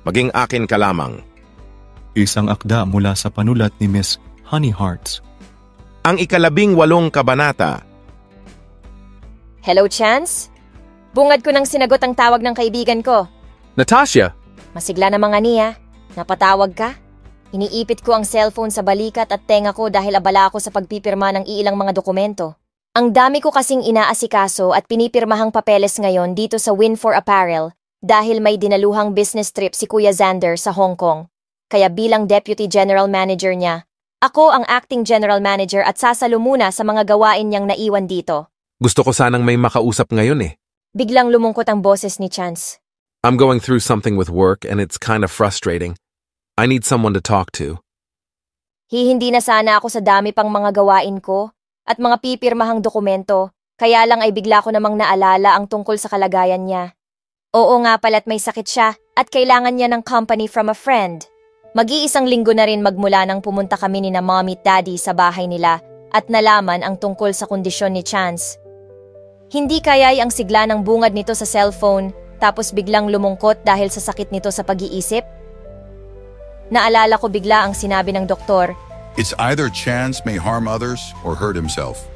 Maging akin ka lamang. Isang akda mula sa panulat ni Miss Honey Hearts. Ang 18 kabanata. Hello, Chance? Bungad ko nang sinagot ang tawag ng kaibigan ko. Natasha! Masigla na mga niya. Napatawag ka? Iniipit ko ang cellphone sa balikat at tenga ko dahil abala ako sa pagpipirma ng ilang mga dokumento. Ang dami ko kasing inaasikaso at pinipirmahang papeles ngayon dito sa Win4 Apparel dahil may dinaluhang business trip si Kuya Xander sa Hong Kong. Kaya bilang Deputy General Manager niya, ako ang Acting General Manager at sasalo muna sa mga gawain niyang naiwan dito. Gusto ko sanang may makausap ngayon eh. Biglang lumungkot ang boses ni Chance. I'm going through something with work and it's kind of frustrating. I need someone to talk to. Hindi na sana ako sa dami pang mga gawain ko at mga pipirmahang dokumento, kaya lang ay bigla ko namang naalala ang tungkol sa kalagayan niya. Oo nga pala't may sakit siya at kailangan niya ng company from a friend. Mag-iisang linggo na rin magmula nang pumunta kami ni na mommy at daddy sa bahay nila at nalaman ang tungkol sa kondisyon ni Chance. Hindi kaya'y ang sigla ng bungad nito sa cellphone tapos biglang lumungkot dahil sa sakit nito sa pag-iisip. Naalala ko bigla ang sinabi ng doktor. It's either Chance may harm others or hurt himself.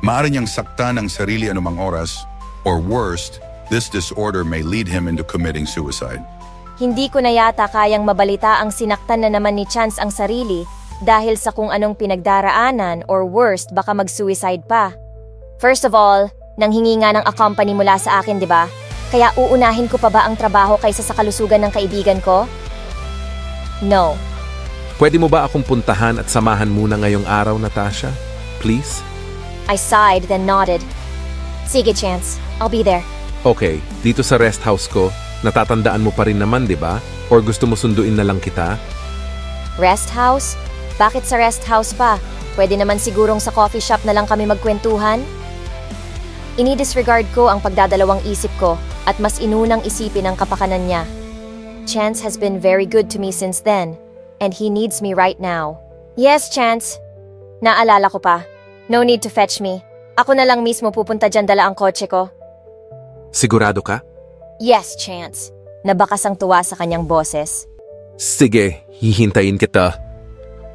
Maaari niyang saktan ang sarili anumang oras, or worst, this disorder may lead him into committing suicide. Hindi ko na yata kayang mabalita ang sinaktan na naman ni Chance ang sarili dahil sa kung anong pinagdaraanan or worst baka mag-suicide pa. First of all, nanghingi nga ng accompany mula sa akin, di ba? Kaya uunahin ko pa ba ang trabaho kaysa sa kalusugan ng kaibigan ko? No. Pwede mo ba akong puntahan at samahan muna ngayong araw, Natasha? Please? I sighed then nodded. Sige, Chance. I'll be there. Okay, dito sa rest house ko, natatandaan mo pa rin naman, di ba? Or gusto mo sunduin na lang kita? Rest house? Bakit sa rest house pa? Pwede naman sigurong sa coffee shop na lang kami magkwentuhan? Ini-disregard ko ang pagdadalawang isip ko at mas inunang isipin ang kapakanan niya. Chance has been very good to me since then, and he needs me right now. Yes, Chance. Naalala ko pa. No need to fetch me. Ako na lang mismo pupunta dyan dala ang kotse ko. Sigurado ka? Yes, Chance. Nabakas ang tuwa sa kanyang boses. Sige, hihintayin kita.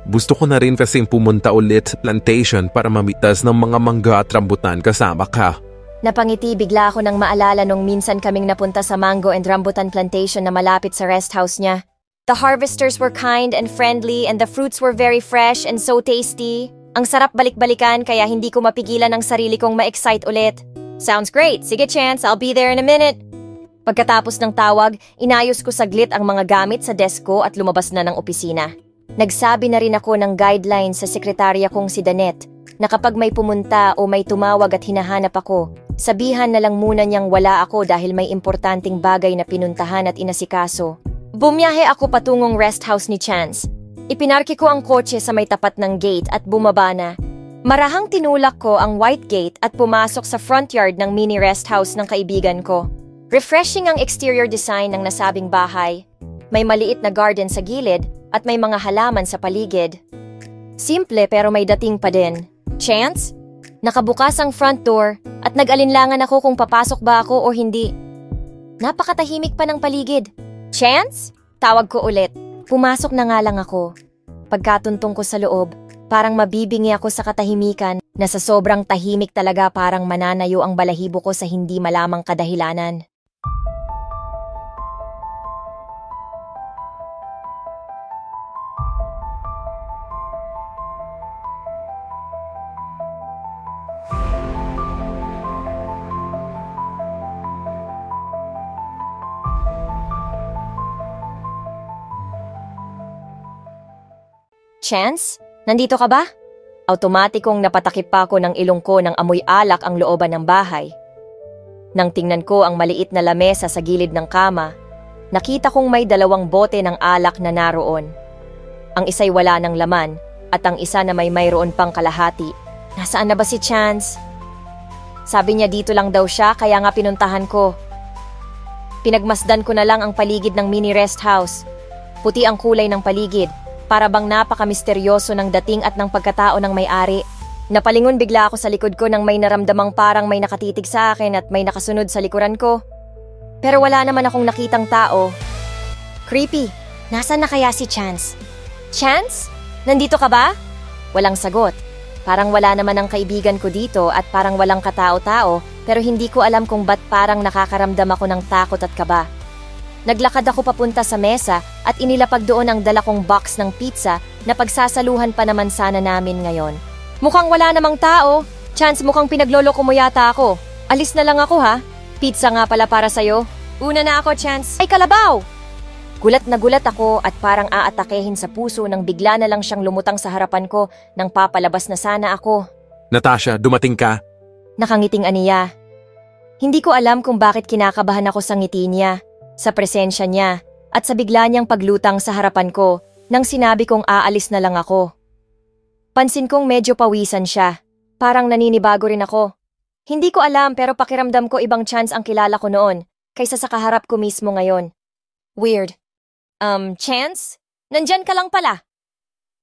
Gusto ko na rin kasing pumunta ulit sa plantation para mamitas ng mga mangga at rambutan kasama ka. Napangiti bigla ako nang maalala nung minsan kaming napunta sa mango and rambutan plantation na malapit sa rest house niya. The harvesters were kind and friendly and the fruits were very fresh and so tasty. Ang sarap balik-balikan kaya hindi ko mapigilan ang sarili kong ma-excite ulit. Sounds great. Sige, Chance. I'll be there in a minute. Pagkatapos ng tawag, inayos ko saglit ang mga gamit sa desk ko at lumabas na ng opisina. Nagsabi na rin ako ng guidelines sa sekretarya kong si Danette na kapag may pumunta o may tumawag at hinahanap ako, sabihan na lang muna niyang wala ako dahil may importanteng bagay na pinuntahan at inasikaso. Bumiyahe ako patungong rest house ni Chance. Ipinarke ko ang kotse sa may tapat ng gate at bumaba na. Marahang tinulak ko ang white gate at pumasok sa front yard ng mini rest house ng kaibigan ko. Refreshing ang exterior design ng nasabing bahay. May maliit na garden sa gilid at may mga halaman sa paligid. Simple pero may dating pa din. Chance? Nakabukas ang front door at nag-alinlangan ako kung papasok ba ako o hindi. Napakatahimik pa ng paligid. Chance? Tawag ko ulit. Pumasok na nga lang ako. Pagkatuntong ko sa loob, parang mabibingi ako sa katahimikan na sa sobrang tahimik talaga parang mananayo ang balahibo ko sa hindi malamang kadahilanan. Chance? Nandito ka ba? Automatikong napatakip pa ako ng ilong ko ng amoy alak ang looban ng bahay. Nang tingnan ko ang maliit na lamesa sa gilid ng kama, nakita kong may 2 bote ng alak na naroon. Ang isa'y wala ng laman at ang isa na may mayroon pang kalahati. Nasaan na ba si Chance? Sabi niya dito lang daw siya kaya nga pinuntahan ko. Pinagmasdan ko na lang ang paligid ng mini rest house. Puti ang kulay ng paligid. Para bang napaka-misteryoso ng dating at ng pagkatao ng may-ari. Napalingon bigla ako sa likod ko nang may naramdamang parang may nakatitig sa akin at may nakasunod sa likuran ko. Pero wala naman akong nakitang tao. Creepy. Nasaan na kaya si Chance? Chance? Nandito ka ba? Walang sagot. Parang wala naman ang kaibigan ko dito at parang walang katao-tao, pero hindi ko alam kung ba't parang nakakaramdam ako ng takot at kaba. Naglakad ako papunta sa mesa at inilapag doon ang dala kong box ng pizza na pagsasaluhan pa naman sana namin ngayon. Mukhang wala namang tao. Chance, mukhang pinagloloko mo yata ako. Alis na lang ako ha. Pizza nga pala para sa'yo. Una na ako, Chance. Ay, kalabaw! Gulat na gulat ako at parang aatakehin sa puso nang bigla na lang siyang lumutang sa harapan ko nang papalabas na sana ako. Natasha, dumating ka? Nakangiting aniya. Hindi ko alam kung bakit kinakabahan ako sa ngiti niya, sa presensya niya, at sa bigla niyang paglutang sa harapan ko nang sinabi kong aalis na lang ako. Pansin kong medyo pawisan siya. Parang naninibago rin ako. Hindi ko alam pero pakiramdam ko ibang Chance ang kilala ko noon kaysa sa kaharap ko mismo ngayon. Weird. Chance? Nandyan ka lang pala.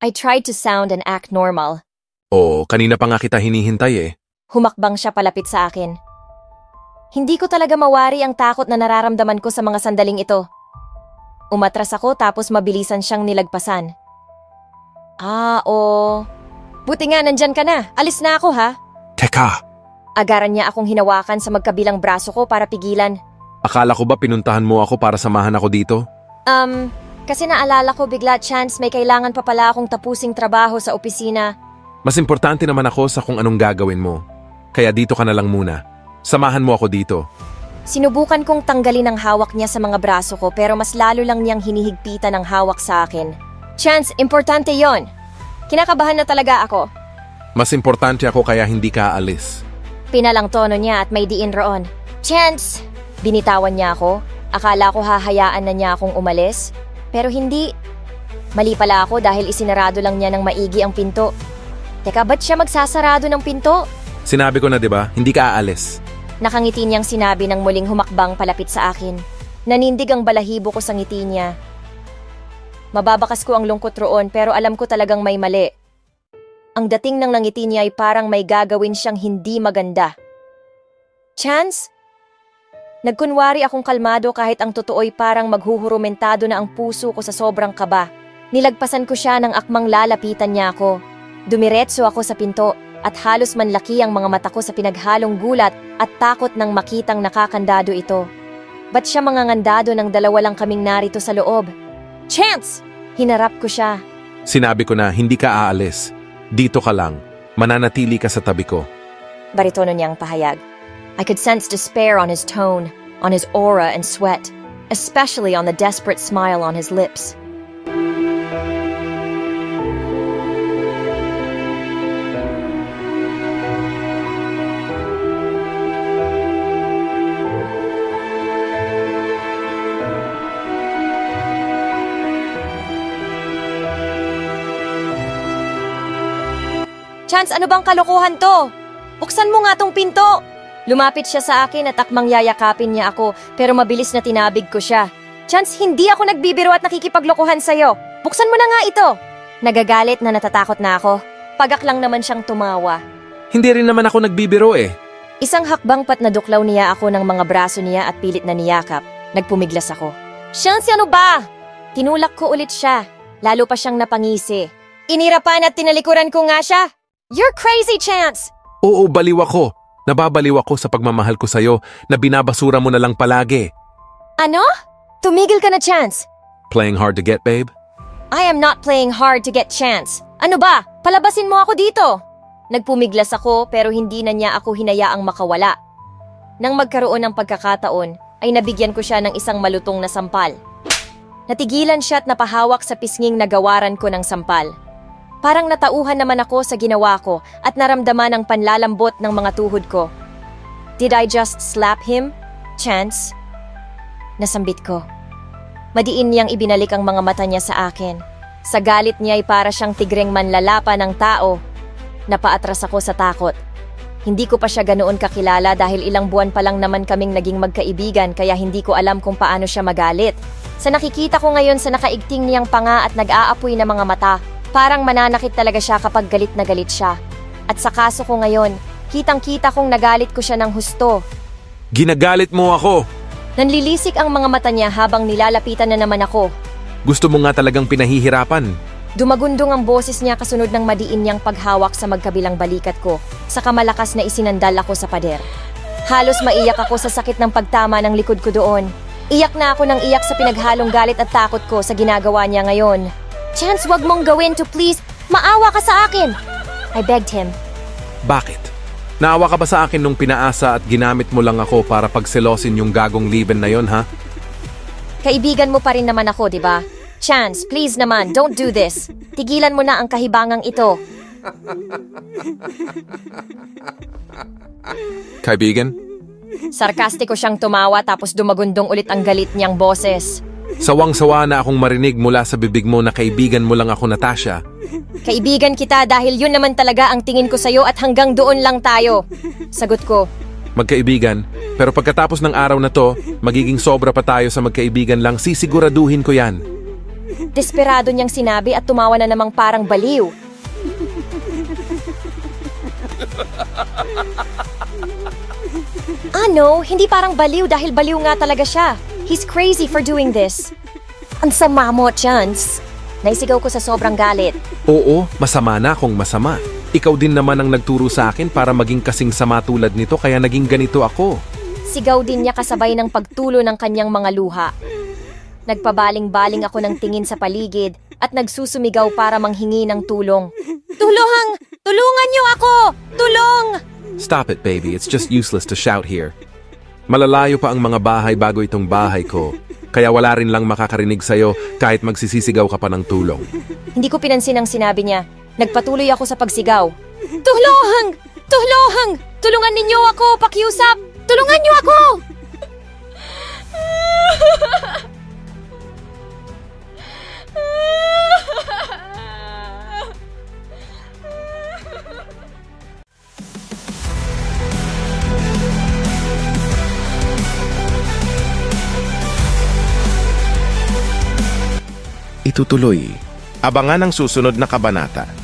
I tried to sound and act normal. Oo, kanina pa nga kita hinihintay eh. Humakbang siya palapit sa akin. Hindi ko talaga mawari ang takot na nararamdaman ko sa mga sandaling ito. Umatras ako tapos mabilisan siyang nilagpasan. Buti nga nandyan ka na. Alis na ako ha. Teka, Agaran niya akong hinawakan sa magkabilang braso ko para pigilan. akala ko ba pinuntahan mo ako para samahan ako dito? Kasi naalala ko bigla, Chance, may kailangan pa pala akong tapusing trabaho sa opisina. Mas importante naman ako sa kung anong gagawin mo. Kaya dito ka na lang muna. Samahan mo ako dito. Sinubukan kong tanggalin ang hawak niya sa mga braso ko pero mas lalo lang niyang hinihigpitan ang hawak sa akin. Chance, importante yon. Kinakabahan na talaga ako. Mas importante ako kaya hindi ka aalis. Pinalang tono niya at may diin roon. Chance! Binitawan niya ako. Akala ko hahayaan na niya akong umalis. Pero hindi. Mali pala ako dahil isinarado lang niya ng maigi ang pinto. Teka, ba't siya magsasarado ng pinto? Sinabi ko na 'di ba, hindi ka aalis. Nakangiti niyang sinabi ng muling humakbang palapit sa akin. Nanindig ang balahibo ko sa ngiti niya. Mababakas ko ang lungkot roon pero alam ko talagang may mali. Ang dating ng ngiti niya ay parang may gagawin siyang hindi maganda. Chance? Nagkunwari akong kalmado kahit ang totoo'y parang maghuhurumentado na ang puso ko sa sobrang kaba. Nilagpasan ko siya ng akmang lalapitan niya ako. Dumiretso ako sa pinto at halos manlaki ang mga mata ko sa pinaghalong gulat at takot nang makitang nakakandado ito. Ba't siya mangangandado nang dalawa lang kaming narito sa loob? Chance! Hinarap ko siya. Sinabi ko na hindi ka aalis. Dito ka lang. Mananatili ka sa tabi ko. Baritono niyang pahayag. I could sense despair on his tone, on his aura and sweat, especially on the desperate smile on his lips. Chance, ano bang kalokohan to? Buksan mo nga tong pinto! Lumapit siya sa akin at akmang yayakapin niya ako pero mabilis na tinabig ko siya. Chance, hindi ako nagbibiro at nakikipaglokohan sa'yo. Buksan mo na nga ito! Nagagalit na natatakot na ako. Pagak lang naman siyang tumawa. Hindi rin naman ako nagbibiro eh. Isang hakbang pat naduklaw niya ako ng mga braso niya at pilit na niyakap. Nagpumiglas ako. Chance, ano ba? Tinulak ko ulit siya. Lalo pa siyang napangisi. Inirapan at tinalikuran ko nga siya. You're crazy, Chance! Oo, baliw ako. Nababaliw ako sa pagmamahal ko sa'yo na binabasura mo na lang palagi. Ano? Tumigil ka na, Chance. Playing hard to get, babe? I am not playing hard to get, Chance. Ano ba? Palabasin mo ako dito. Nagpumiglas ako pero hindi na niya ako hinayaang makawala. Nang magkaroon ng pagkakataon, ay nabigyan ko siya ng isang malutong na sampal. Natigilan siya at napahawak sa pisnging nagawaran ko ng sampal. Parang natauhan naman ako sa ginawa ko at naramdaman ang panlalambot ng mga tuhod ko. Did I just slap him? Chance? Nasambit ko. Madiin niyang ibinalik ang mga mata niya sa akin. Sa galit niya ay para siyang tigreng manlalapa ng tao. Napaatras ako sa takot. Hindi ko pa siya ganoon kakilala dahil ilang buwan pa lang naman kaming naging magkaibigan kaya hindi ko alam kung paano siya magalit. Sa nakikita ko ngayon sa nakaigting niyang panga at nag-aapoy na mga mata, parang mananakit talaga siya kapag galit na galit siya. At sa kaso ko ngayon, kitang-kita kong nagalit ko siya ng husto. Ginagalit mo ako! Nanlilisik ang mga mata niya habang nilalapitan na naman ako. Gusto mo nga talagang pinahihirapan. Dumagundong ang boses niya kasunod ng madiin niyang paghawak sa magkabilang balikat ko, saka malakas na isinandal ako sa pader. Halos maiyak ako sa sakit ng pagtama ng likod ko doon. Iyak na ako ng iyak sa pinaghalong galit at takot ko sa ginagawa niya ngayon. Chance, wag mong gawin to, please. Maawa ka sa akin. I begged him. Bakit? Naawa ka ba sa akin nung pinaasa at ginamit mo lang ako para pagselosin yung gagong liben na yon, ha? Kaibigan mo pa rin naman ako, di ba? Chance, please naman, don't do this. Tigilan mo na ang kahibangang ito. Kaibigan? Sarkastiko siyang tumawa tapos dumagundong ulit ang galit niyang boses. Sawang-sawa na akong marinig mula sa bibig mo na kaibigan mo lang ako, Natasha. Kaibigan kita dahil yun naman talaga ang tingin ko sa'yo at hanggang doon lang tayo. Sagot ko. Magkaibigan, pero pagkatapos ng araw na to, magiging sobra pa tayo sa magkaibigan lang, sisiguraduhin ko yan. Desperado niyang sinabi at tumawa na namang parang baliw. Ano? Hindi parang baliw dahil baliw nga talaga siya. He's crazy for doing this. Ang sama mo, Chance. Naisigaw ko sa sobrang galit. Oo, masama na kung masama. Ikaw din naman ang nagturo sa akin para maging kasing sama tulad nito kaya naging ganito ako. Sigaw din niya kasabay ng pagtulo ng kanyang mga luha. Nagpabaling-baling ako ng tingin sa paligid at nagsusumigaw para manghingi ng tulong. Tulong! Tulungan niyo ako! Tulong! Stop it, baby. It's just useless to shout here. Malalayo pa ang mga bahay bago itong bahay ko. Kaya wala rin lang makakarinig sa'yo kahit magsisisigaw ka pa ng tulong. Hindi ko pinansin ang sinabi niya. Nagpatuloy ako sa pagsigaw. Tulong! Tulong! Tulungan ninyo ako! Pakiusap! Tulungan niyo ako! Itutuloy. Abangan ang susunod na kabanata.